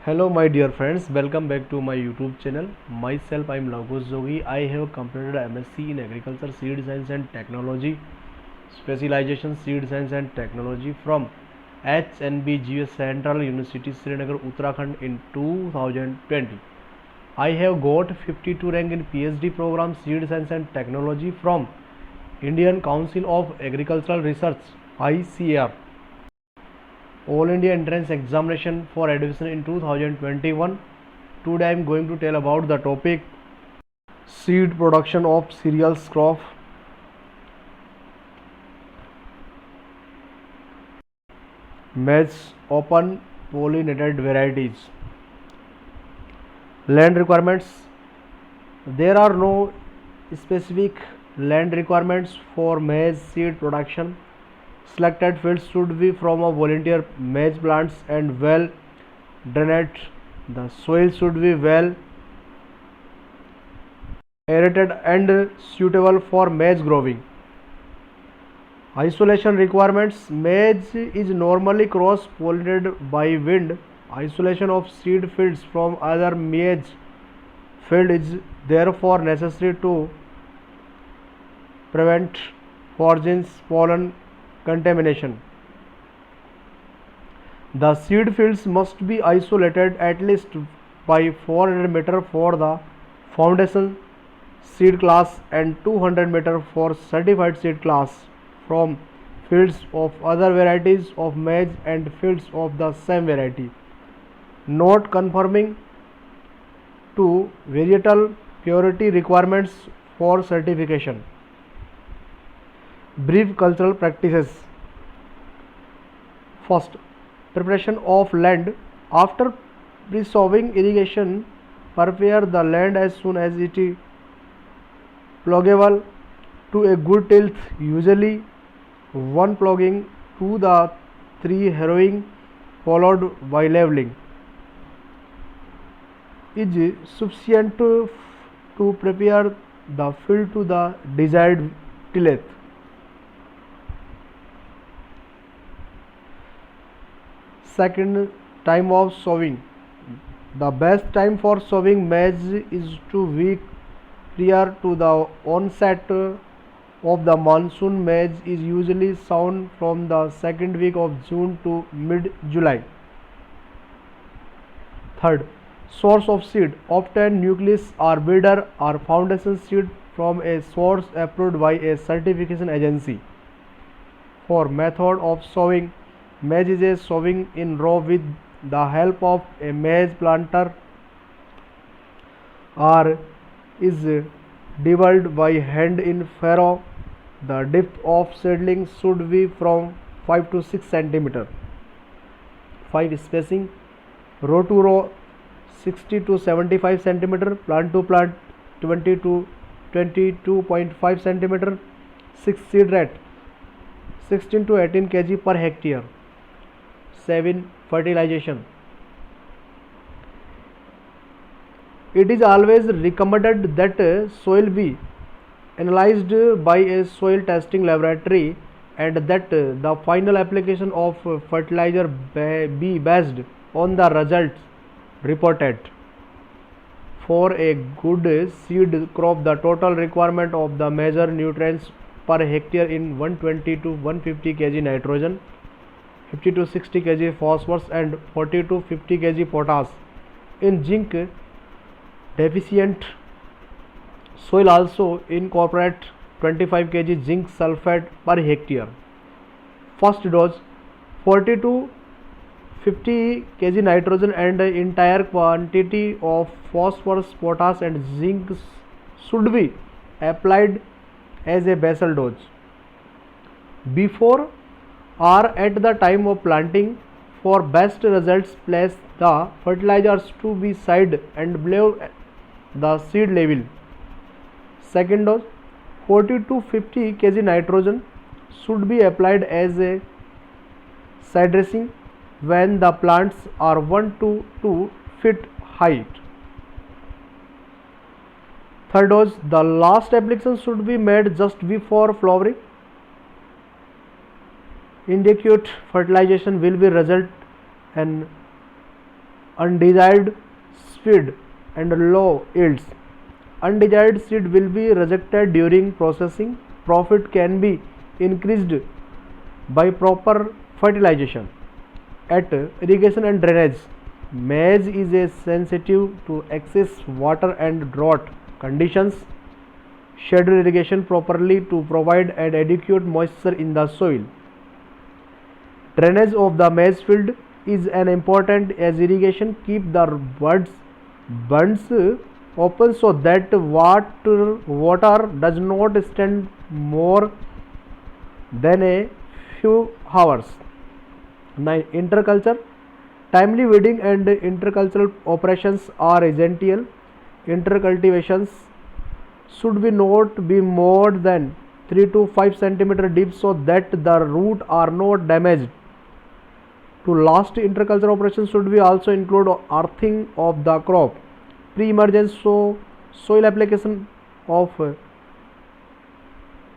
Hello my dear friends, welcome back to my YouTube channel. Myself I am Lagos Jogi. I have completed MSc in Agriculture, Seed Science and Technology, Specialization Seed Science and Technology from HNBGS Central University Srinagar, Uttarakhand in 2020. I have got 52 rank in PhD program Seed Science and Technology from Indian Council of Agricultural Research ICAR. All India Entrance Examination for admission in 2021. Today I am going to tell about the topic seed production of cereals crop. Maize open pollinated varieties. Land requirements. There are no specific land requirements for maize seed production. Selected fields should be from a volunteer maize plants and well drained. The soil should be well aerated and suitable for maize growing. Isolation requirements. Maize is normally cross pollinated by wind. Isolation of seed fields from other maize field is therefore necessary to prevent foreign pollen contamination. The seed fields must be isolated at least by 400 meter for the foundation seed class and 200 meter for certified seed class from fields of other varieties of maize and fields of the same variety, not conforming to varietal purity requirements for certification. Brief cultural practices. First, preparation of land. After pre-sowing irrigation, prepare the land as soon as it is pluggable to a good tilth, usually one plugging, 2 the 3 harrowing, followed by leveling is sufficient to prepare the field to the desired tillage. Second, time of sowing. The best time for sowing maize is 2 weeks prior to the onset of the monsoon. Maize is usually sown from the second week of June to mid-July. Third, source of seed. Obtain nucleus or breeder or foundation seed from a source approved by a certification agency. For method of sowing. Maize is a sowing in row with the help of a maize planter or is dibbled by hand in furrow. The depth of seedling should be from 5 to 6 cm. 5. Spacing. Row to row 60 to 75 cm. Plant to plant 20 to 22.5 cm. 6. Seed rate 16 to 18 kg per hectare. 7. Fertilization. It is always recommended that soil be analyzed by a soil testing laboratory and that the final application of fertilizer be based on the results reported. For a good seed crop, the total requirement of the major nutrients per hectare in 120 to 150 kg nitrogen, 50 to 60 kg phosphorus and 40 to 50 kg potash. In zinc deficient soil also incorporate 25 kg zinc sulfate per hectare. First dose 40 to 50 kg nitrogen and entire quantity of phosphorus, potash and zinc should be applied as a basal dose. Before or at the time of planting. For best results, place the fertilizers to be side and below the seed level. Second dose 40 to 50 kg nitrogen should be applied as a side dressing when the plants are 1 to 2 feet height. Third dose, the last application should be made just before flowering. Inadequate fertilization will be result in undesired seed and low yields. Undesired seed will be rejected during processing. Profit can be increased by proper fertilization. At irrigation and drainage, maize is a sensitive to excess water and drought conditions. Schedule irrigation properly to provide an adequate moisture in the soil. Drainage of the maize field is an important as irrigation keep the bunds open so that water does not stand more than a few hours. 9. Interculture. Timely weeding and intercultural operations are essential. Intercultivations should be not be more than 3 to 5 cm deep so that the root are not damaged. To last interculture operations should be also include earthing of the crop. Pre-emergence soil application of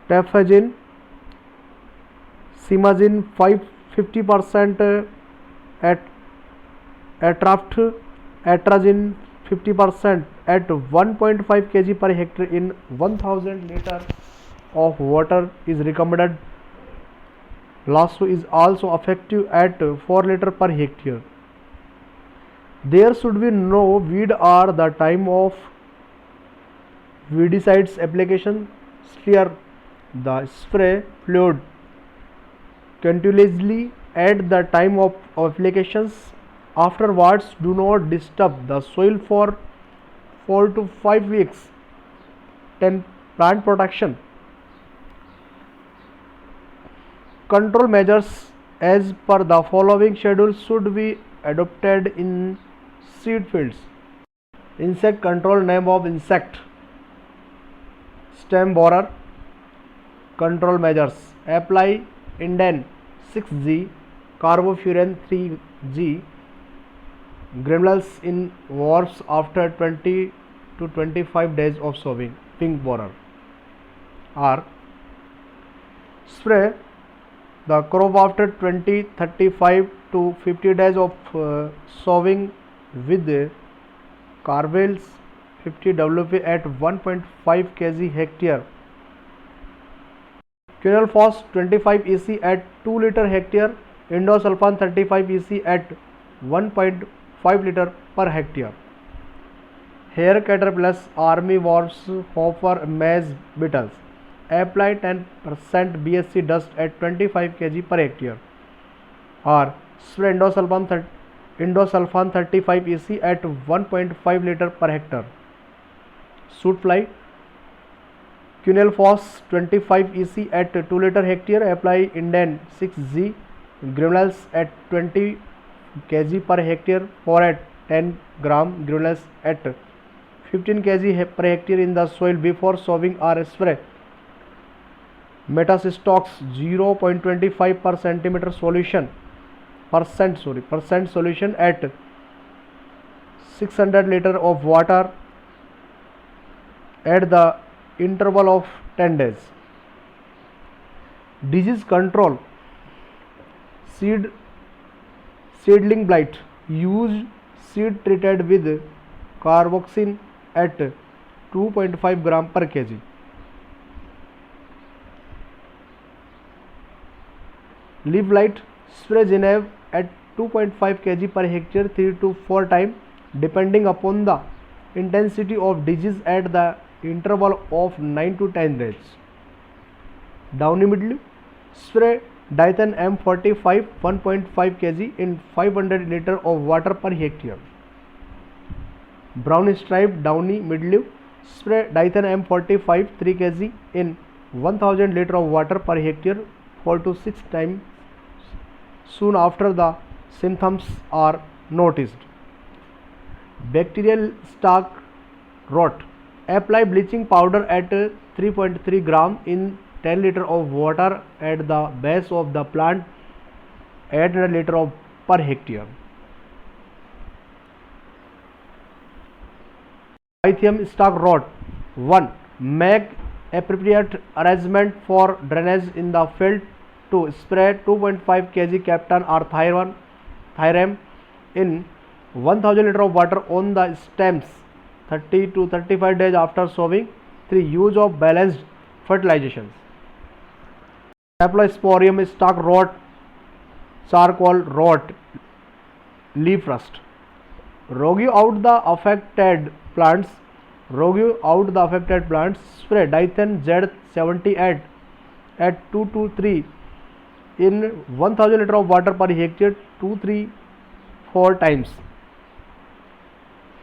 tafagin, simazin 50% at atrazine 50% at 1.5 kg per hectare in 1000 liter of water is recommended. Lasso is also effective at 4 liter per hectare. There should be no weed or the time of weedicides application. Stir the spray fluid continuously at the time of applications. Afterwards, do not disturb the soil for 4 to 5 weeks. 10. Plant protection. Control measures as per the following schedule should be adopted in seed fields. Insect control. Name of insect: stem borer. Control measures: apply Inden 6G, carbofuran 3G granules in warps after 20 to 25 days of sowing. Pink borer. Or spray the crop after 20, 35 to 50 days of sowing with Carvel's 50 WP at 1.5 kg hectare. Quinolphos 25 EC at 2 liter hectare. Indosulfan 35 EC at 1.5 liter per hectare. Hair caterpillars, army worms, hopper, maize beetles. Apply 10% BSC dust at 25 kg per hectare. Or spray Indosulfan 35 EC at 1.5 liter per hectare. Fruit fly, Quinolphos 25 EC at 2 liter hectare. Apply Inden 6G granules at 20 kg per hectare or at 10 gram granules at 15 kg per hectare in the soil before sowing or spray. Metacistox 0.25 per centimeter percent solution at 600 liter of water at the interval of 10 days. Disease control. Seedling blight. Use seed treated with carboxin at 2.5 gram per kg. Leaf blight. Spray Genev at 2.5 kg per hectare 3 to 4 times depending upon the intensity of disease at the interval of 9 to 10 days. Downy mildew. Spray Dithan M45 1.5 kg in 500 liter of water per hectare. Brown striped downy mildew. Spray Dithan M45 3 kg in 1000 liter of water per hectare 4 to 6 times soon after the symptoms are noticed. Bacterial stalk rot. Apply bleaching powder at 3.3 gram in 10 liter of water at the base of the plant 800 liter of per hectare. Pythium stalk rot. 1. Make appropriate arrangement for drainage in the field. To spray 2.5 kg Captan or Thyram in 1000 liter of water on the stems 30 to 35 days after sowing. 3. Use of balanced fertilizations. Cephalosporium stalk rot, charcoal rot, leaf rust. Rogue out the affected plants. Spray dithen Z70 at 2 to 3 in 1000 liter of water per hectare 2, 3, 4 times.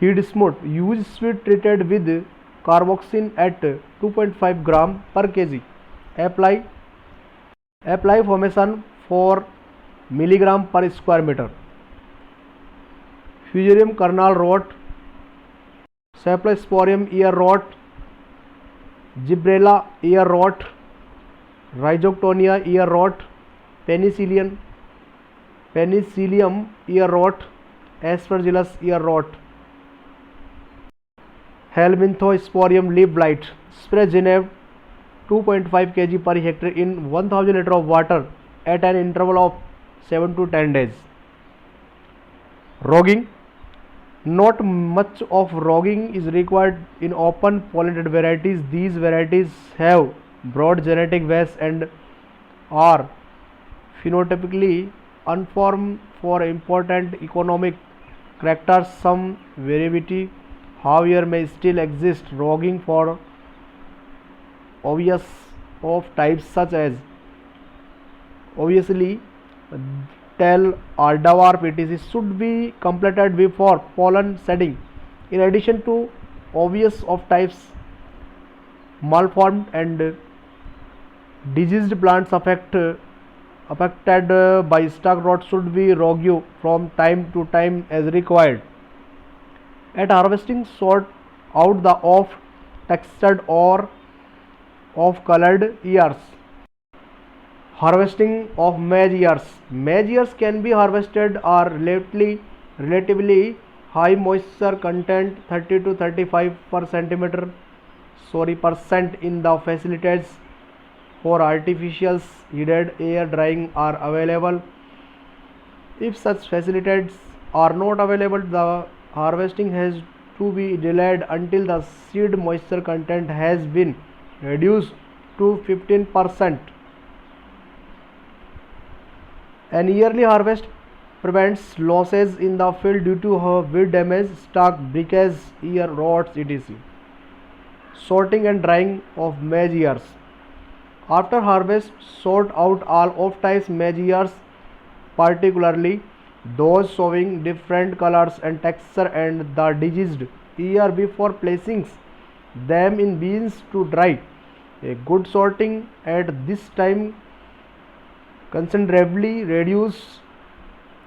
Heat smooth. Use sweet treated with carboxin at 2.5 gram per kg. Apply formation 4 milligram per square meter. Fusarium kernel rot, Cephalosporium ear rot, Gibberella ear rot, Rhizoctonia ear rot, Penicillium ear rot, Aspergillus ear rot. Helminthosporium leaf blight. Spray Genev 2.5 kg per hectare in 1000 liter of water at an interval of 7 to 10 days. Rogging. Not much of rogging is required in open pollinated varieties. These varieties have broad genetic base and are phenotypically uniform for important economic characters. Some variability, however, may still exist. Rogging for obvious of types such as obviously tell or dwarf etc. should be completed before pollen shedding. In addition to obvious of types, malformed and diseased plants affected by stalk rot should be rogue from time to time as required. At harvesting, sort out the off textured or off colored ears. Harvesting of maize ears. Maize ears can be harvested are relatively high moisture content 30 to 35 percent in the facilities for artificial heated air drying are available. If such facilities are not available, the harvesting has to be delayed until the seed moisture content has been reduced to 15%. An yearly harvest prevents losses in the field due to weed damage, stalk breakage, ear rots, etc. Sorting and drying of maize ears. After harvest, sort out all of types maize ears, particularly those showing different colors and texture and the diseased ear before placing them in bins to dry. A good sorting at this time considerably reduce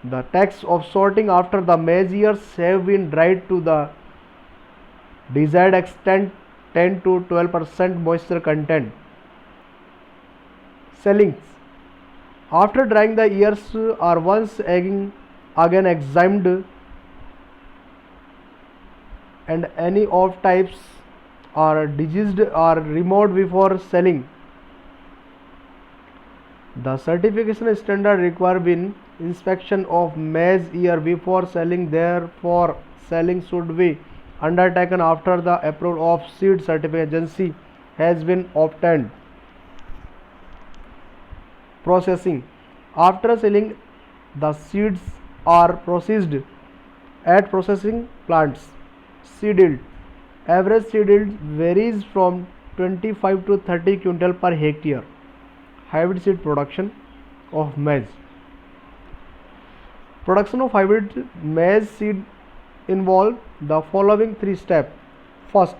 the tax of sorting after the maize ears have been dried to the desired extent 10 to 12% moisture content. Sellings. After drying, the ears are once again examined and any of types are diseased are removed before selling. The certification standard requires bin inspection of maize ear before selling. Therefore, selling should be undertaken after the approval of seed certification agency has been obtained. Processing. After selling, the seeds are processed at processing plants. Seed yield. Average seed yield varies from 25 to 30 quintal per hectare. Hybrid seed production of maize. Production of hybrid maize seed involve the following three steps. First,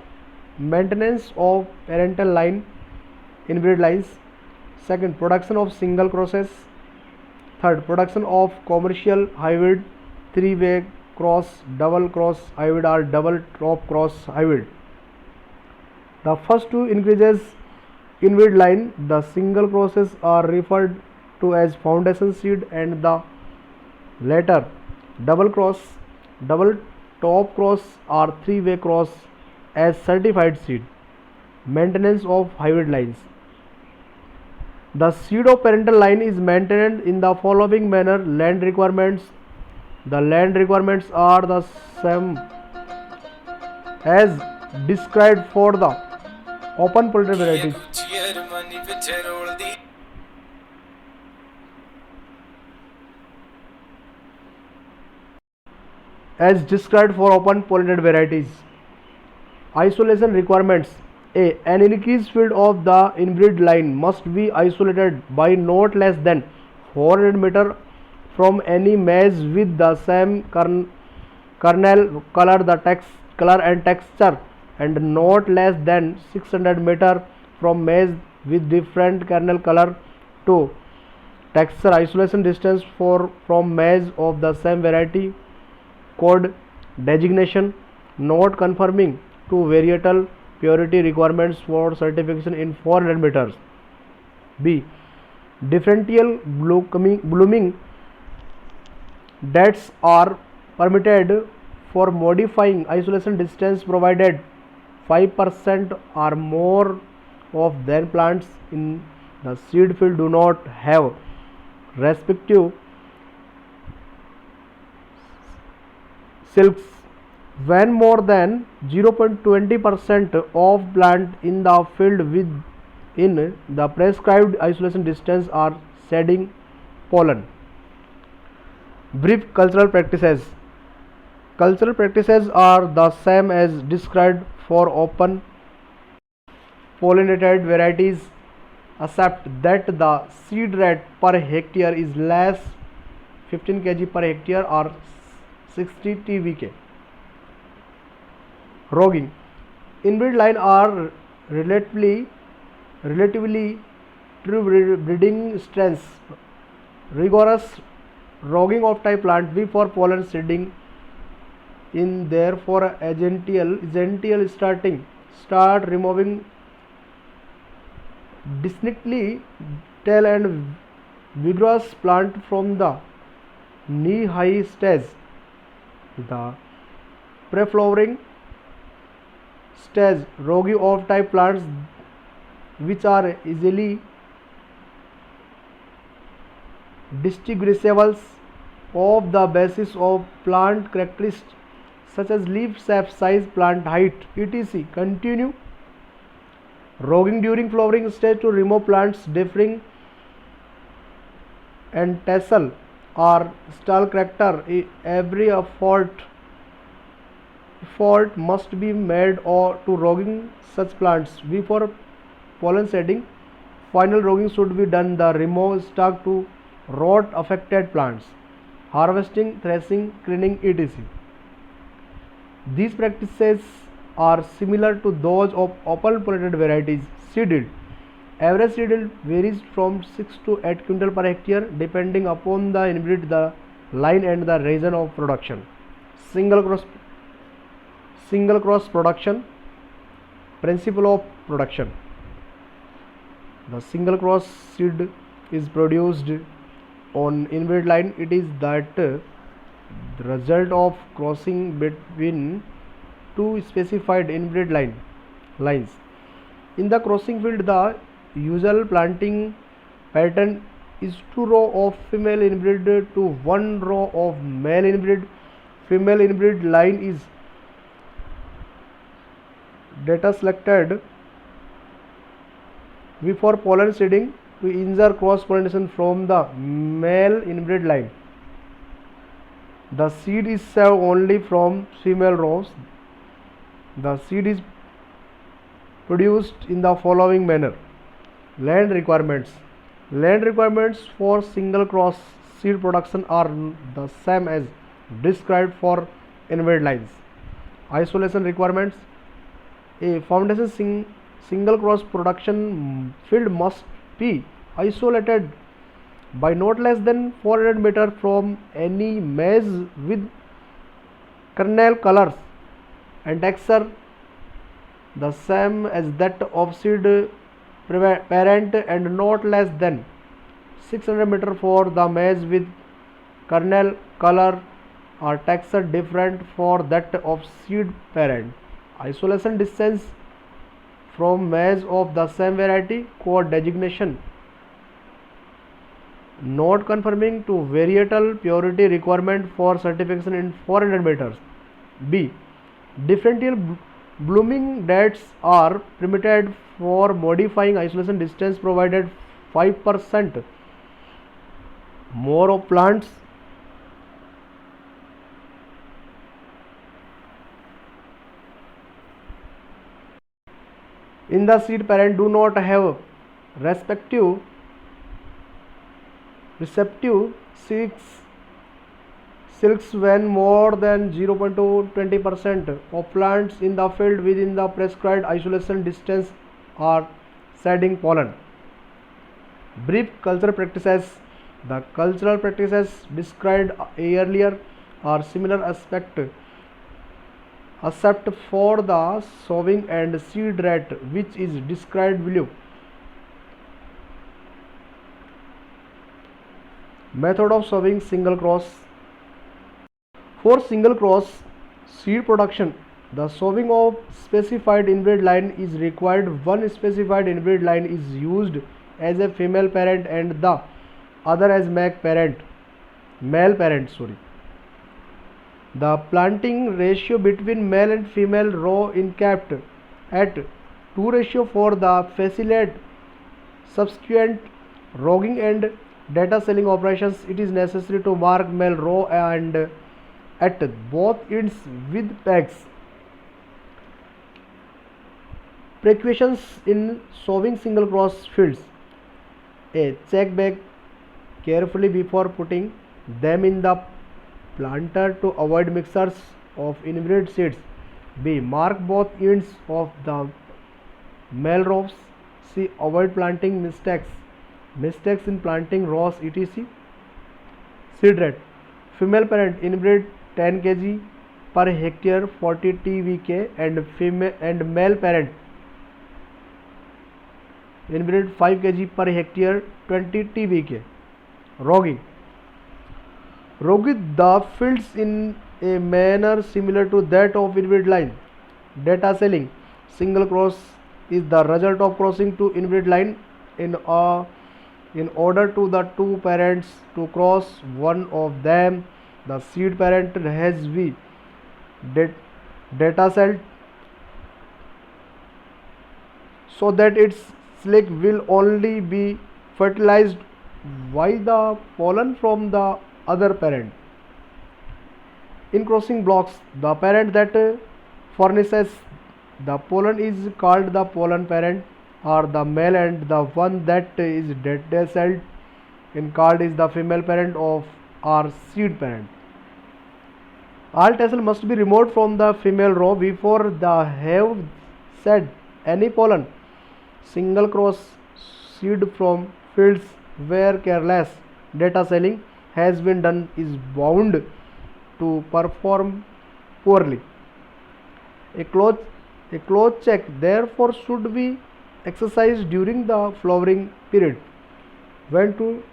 maintenance of parental line inbreed lines. Second, production of single crosses. Third, production of commercial hybrid, three-way cross, double cross hybrid or double top cross hybrid. The first two increases inbreed line. The single crosses are referred to as foundation seed and the latter double cross, double top cross or three-way cross as certified seed. Maintenance of hybrid lines. The seed of parental line is maintained in the following manner. Land requirements The land requirements are the same as described for the open pollinated varieties. As described for open pollinated varieties. Isolation requirements. A. An increased field of the inbreed line must be isolated by not less than 400 meter from any maize with the same kernel color and texture, and not less than 600 meter from maize with different kernel color to texture. Isolation distance from maize of the same variety code designation not conforming to varietal purity requirements for certification in 400 meters. B. Differential blooming dates are permitted for modifying isolation distance provided 5% or more of their plants in the seed field do not have respective silks. When more than 0.20% of plant in the field within the prescribed isolation distance are shedding pollen. Brief cultural practices. Cultural practices are the same as described for open pollinated varieties, except that the seed rate per hectare is less 15 kg per hectare or 60 tvk. Rogging. Inbreed line are relatively true breeding strengths. Rigorous rogging of type plant V for pollen seeding in therefore agential start removing distinctly tall and vigorous plant from the knee high stage. The pre-flowering stage rogi of type plants which are easily distinguishable of the basis of plant characteristics such as leaf shape, size, plant height, etc. Continue rogging during flowering stage to remove plants differing and tassel or stall character. Every effort must be made or to rogging such plants before pollen shedding. Final rogging should be done the remove stock to rot affected plants, harvesting, threshing, cleaning, etc. These practices are similar to those of open pollinated varieties. Seed yield. Average seed yield varies from 6 to 8 quintal per hectare depending upon the inbreed, the line and the region of production. Single cross production. Principle of production. The single cross seed is produced on inbreed line. It is that the result of crossing between two specified inbreed lines. In the crossing field, the usual planting pattern is 2 rows of female inbreed to 1 row of male inbreed. Female inbreed line is data selected before pollen seeding to ensure cross pollination from the male inbreed line. The seed is saved only from female rows. The seed is produced in the following manner. Land requirements. Land requirements for single cross seed production are the same as described for inbreed lines. Isolation requirements. A foundation single cross production field must be isolated by not less than 400 meter from any maize with kernel colors and texture the same as that of seed parent, and not less than 600 meter for the maize with kernel color or texture different for that of seed parent. Isolation distance from maize of the same variety code designation not conforming to varietal purity requirement for certification in 400 meters. B. Differential blooming dates are permitted for modifying isolation distance provided 5% more of plants in the seed parent do not have respective receptive silks when more than 0.20% of plants in the field within the prescribed isolation distance are shedding pollen. Brief cultural practices. The cultural practices described earlier are similar except for the sowing and seed rate, which is described below. Method of sowing single cross. For single cross seed production, the sowing of specified inbreed line is required. One specified inbreed line is used as a female parent and the other as male parent. The planting ratio between male and female row is kept at 2:1 for the facilitate subsequent rogging and data selling operations. It is necessary to mark male row and at both ends with pegs. Precautions in sowing single cross fields. A. Check bag carefully before putting them in the planter to avoid mixtures of inbreed seeds. B. Mark both ends of the male rows. C. Avoid planting mistakes in planting rows etc. Seed rate. Female parent inbreed 10 kg per hectare 40 TVK and male parent inbreed 5 kg per hectare 20 TVK. Rogging the fields in a manner similar to that of inbreed line. Data selling. Single cross is the result of crossing two inbreed line in order to the two parents to cross one of them. The seed parent has been data cell so that its slick will only be fertilized by the pollen from the other parent. In crossing blocks, the parent that furnishes the pollen is called the pollen parent or the male, and the one that is data celled in called is the female parent of our seed parent. All tassel must be removed from the female row before they have shed any pollen. Single cross seed from fields where careless data selling has been done is bound to perform poorly. A close check therefore should be exercised during the flowering period. When to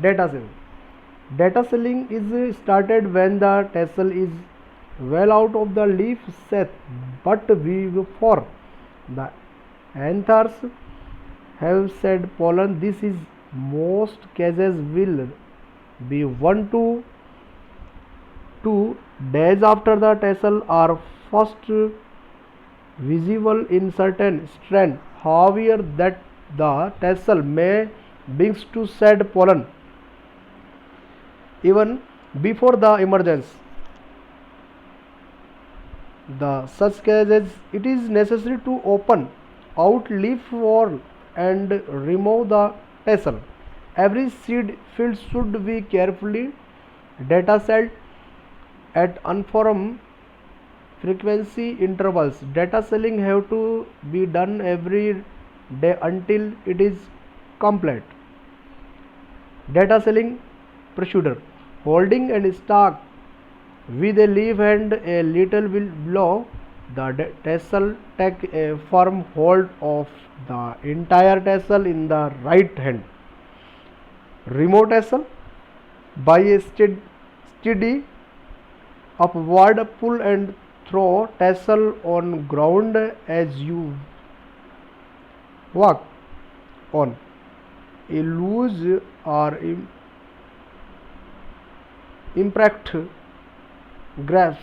data selling? Data selling is started when the tassel is well out of the leaf sheath but before the anthers have shed pollen. This is most cases will be 1 to 2 days after the tassel are first visible in certain strain. However, that the tassel may begin to shed pollen even before the emergence. The such cases it is necessary to open out leaf wall and remove the tassel. Every seed field should be carefully data celled at uniform frequency intervals. Data selling have to be done every day until it is complete. Data selling procedure. Holding and stock with a leaf and a little below the tassel, take a firm hold of the entire tassel in the right hand. Remove tassel by a steady upward pull and throw tassel on ground as you walk on. A loose or impact grasp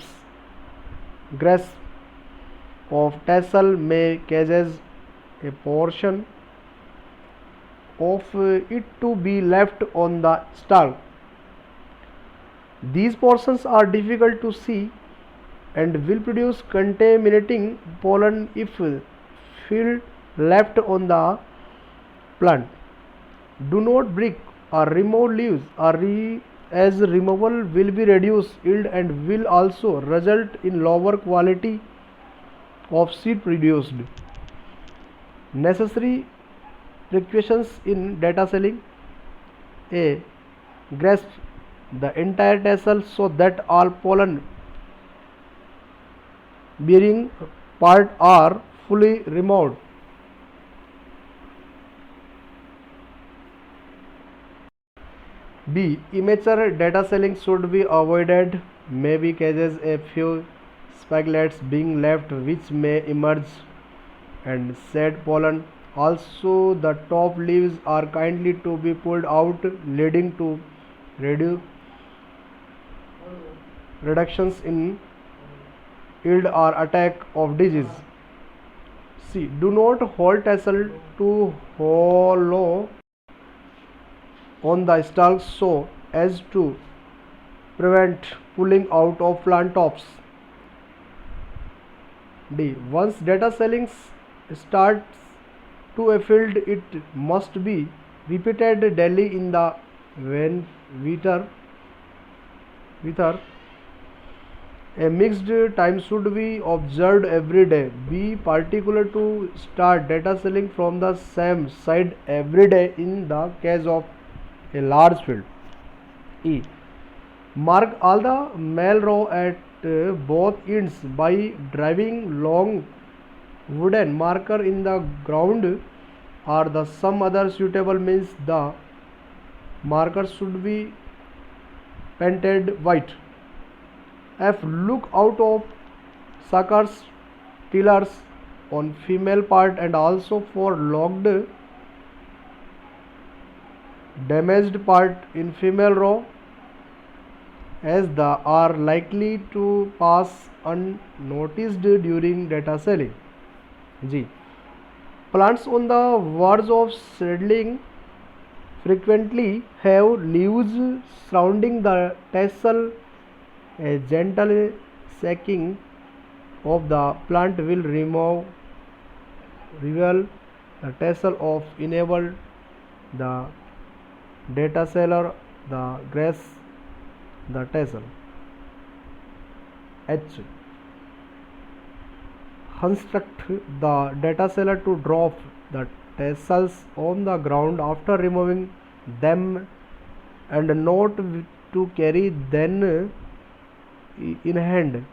of tassel may causes a portion of it to be left on the stalk. These portions are difficult to see and will produce contaminating pollen if field left on the plant. Do not break or remove leaves as removal will be reduced yield and will also result in lower quality of seed produced. Necessary precautions in data selling: A. Grasp the entire tassel so that all pollen bearing part are fully removed. B. Immature data selling should be avoided. Maybe causes a few spikelets being left which may emerge and shed pollen. Also, the top leaves are kindly to be pulled out, leading to reductions in yield or attack of disease. C. Do not hold tassel too hollow on the stalk so as to prevent pulling out of plant tops. D. Once data selling starts to a field, it must be repeated daily in the winter. A mixed time should be observed every day. Be particular to start data selling from the same side every day in the case of a large field. E. Mark all the male row at both ends by driving long wooden marker in the ground or the some other suitable means. The marker should be painted white. F. Look out of suckers, tillers on female part and also for logged damaged part in female row, as they are likely to pass unnoticed during data selling. G. Plants on the verge of seedling frequently have leaves surrounding the tassel. A gentle shaking of the plant will reveal the tassel of enable the data seller the grass the tassel. H. Instruct the data seller to drop the tassels on the ground after removing them and not to carry them in hand,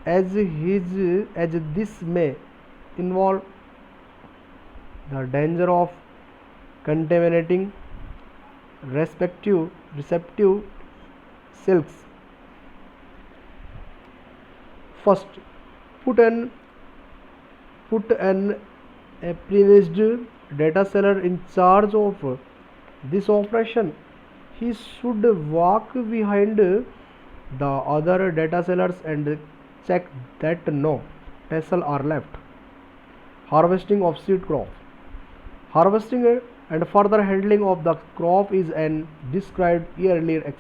as this may involve the danger of contaminating receptive silks. First, put an apprenticed data seller in charge of this operation. He should walk behind the other data sellers and check that no tassel are left. Harvesting of seed crop. Harvesting and further handling of the crop is an described earlier,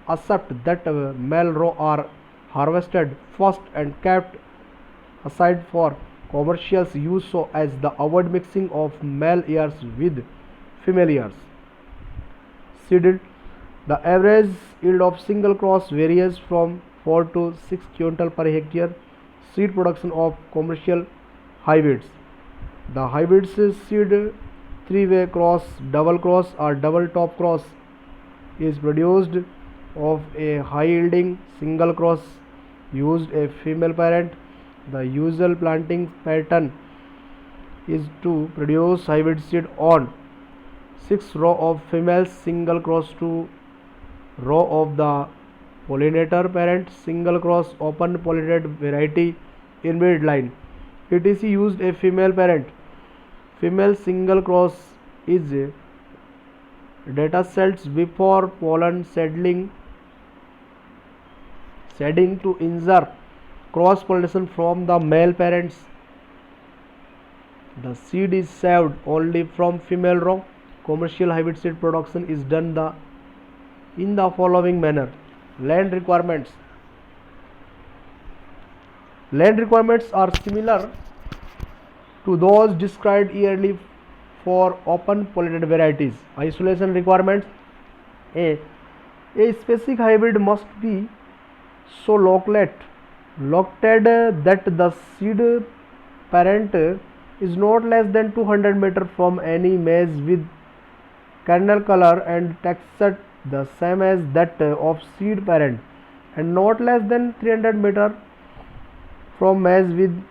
except that male row are harvested first and kept aside for commercial use so as the avoid mixing of male ears with female ears. Seeded. The average yield of single cross varies from 4 to 6 quintal per hectare. Seed production of commercial hybrids. The hybrids seed three-way cross, double cross or double top cross is produced of a high-yielding single cross used a female parent. The usual planting pattern is to produce hybrid seed on 6 row of female single cross to row of the pollinator parent single cross open pollinated variety in mid line. etc. used a female parent. Female single cross is data cells before pollen settling shedding to injure cross pollination from the male parents. The seed is saved only from female row. Commercial hybrid seed production is done in the following manner. Land requirements. Land requirements are similar to those described earlier for open pollinated varieties. Isolation requirements. A specific hybrid must be so located that the seed parent is not less than 200 meters from any maize with kernel color and texture the same as that of seed parent, and not less than 300 meters from maize with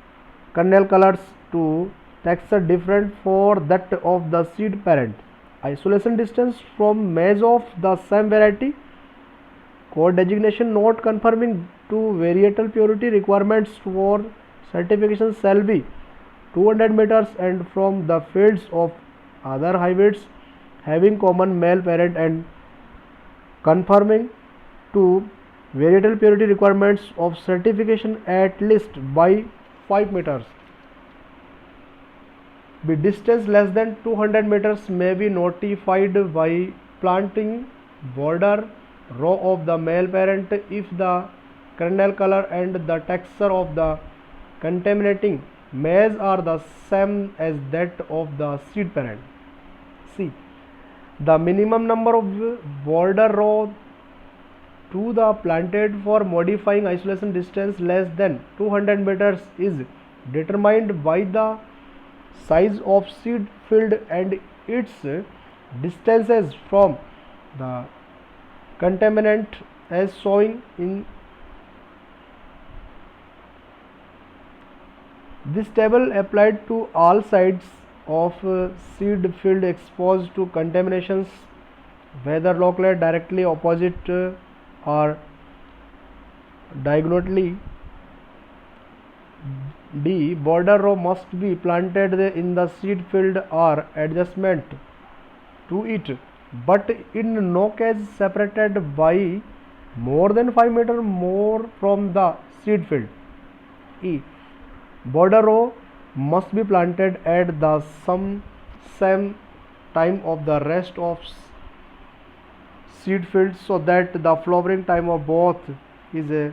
kernel colors to texture different for that of the seed parent. Isolation distance from maize of the same variety. Code designation not conforming to varietal purity requirements for certification shall be 200 meters, and from the fields of other hybrids having common male parent and conforming to varietal purity requirements of certification at least by 5 meters. The distance less than 200 meters may be notified by planting border row of the male parent if the kernel color and the texture of the contaminating maize are the same as that of the seed parent. C. The minimum number of border row to the planted for modifying isolation distance less than 200 meters is determined by the size of seed field and its distances from the contaminant as sowing in this table applied to all sides of seed field exposed to contaminations, whether locally directly opposite or diagonally. D. Border row must be planted in the seed field or adjacent to it, but in no case separated by more than 5 meters more from the seed field. E. Border row must be planted at the same time of the rest of seed fields so that the flowering time of both is the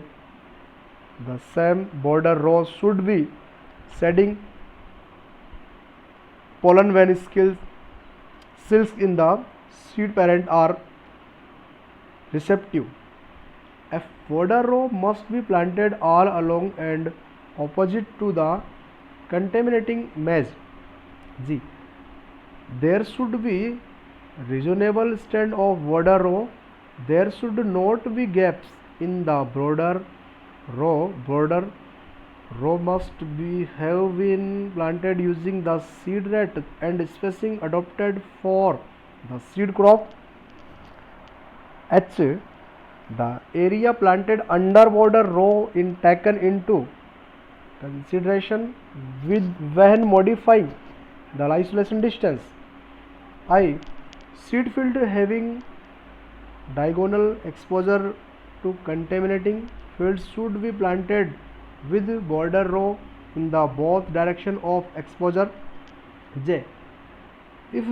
same. Border row should be shedding pollen when silks in the seed parent are receptive. F. Border row must be planted all along and opposite to the contaminating maize. G. There should be reasonable stand of border row. There should not be gaps in the border row. Border row must have been planted using the seed rate and spacing adopted for the seed crop. H. The area planted under border row is taken into consideration when modifying the isolation distance. I. Seed field having diagonal exposure to contaminating fields should be planted with border row in the both direction of exposure. J. If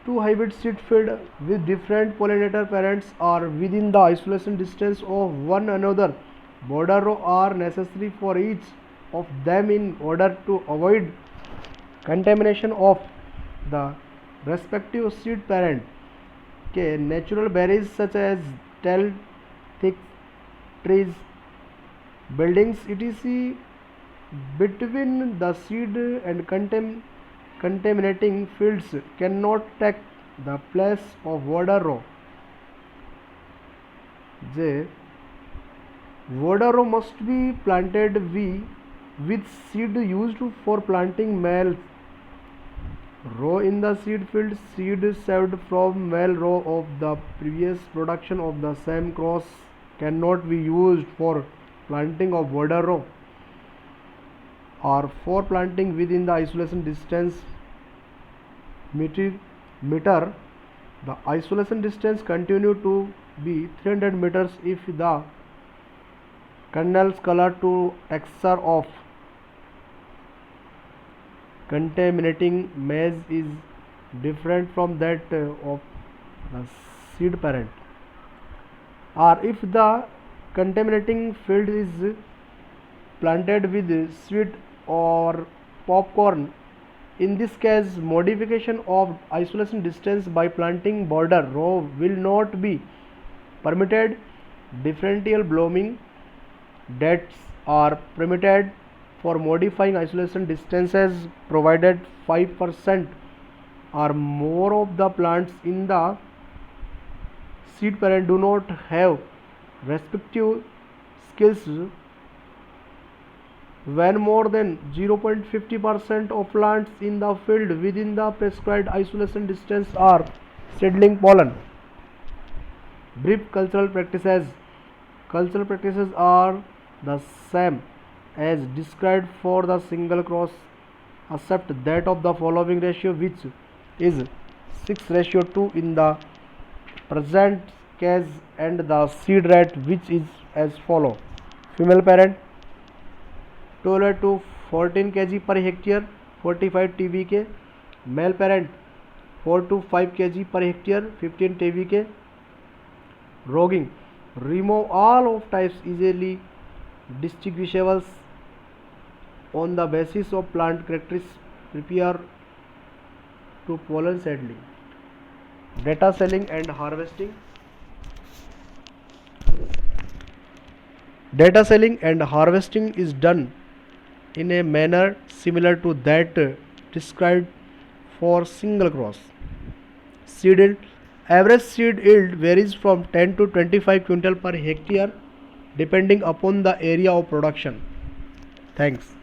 two hybrid seed field with different pollinator parents are within the isolation distance of one another, border row are necessary for each of them in order to avoid contamination of the respective seed parent. K. Natural barriers such as tall, thick trees, buildings, etc. between the seed and contaminating fields cannot take the place of border row. J. Border row must be planted with seed used for planting male row in the seed field. Seed saved from male row of the previous production of the same cross cannot be used for planting of border row or for planting within the isolation distance meter. The isolation distance continue to be 300 meters if the kernel's color to texture of contaminating maize is different from that of the seed parent, or if the contaminating field is planted with sweet or popcorn. In this case, modification of isolation distance by planting border row will not be permitted. Differential blooming dates are permitted for modifying isolation distances provided 5% or more of the plants in the seed parent do not have respective skills. When more than 0.50% of plants in the field within the prescribed isolation distance are seedling pollen. Brief cultural practices. Cultural practices are the same as described for the single cross, except that of the following ratio, which is 6:2 in the present case, and the seed rate, which is as follow: female parent 12 to 14 kg per hectare, 45 TVK; male parent 4 to 5 kg per hectare, 15 TVK. Rogging: remove all of types easily distinguishable on the basis of plant characteristics. Prepare to pollen seedling. Data selling and harvesting. Data selling and harvesting is done in a manner similar to that described for single cross. Seed yield. Average seed yield varies from 10 to 25 quintal per hectare depending upon the area of production. Thanks.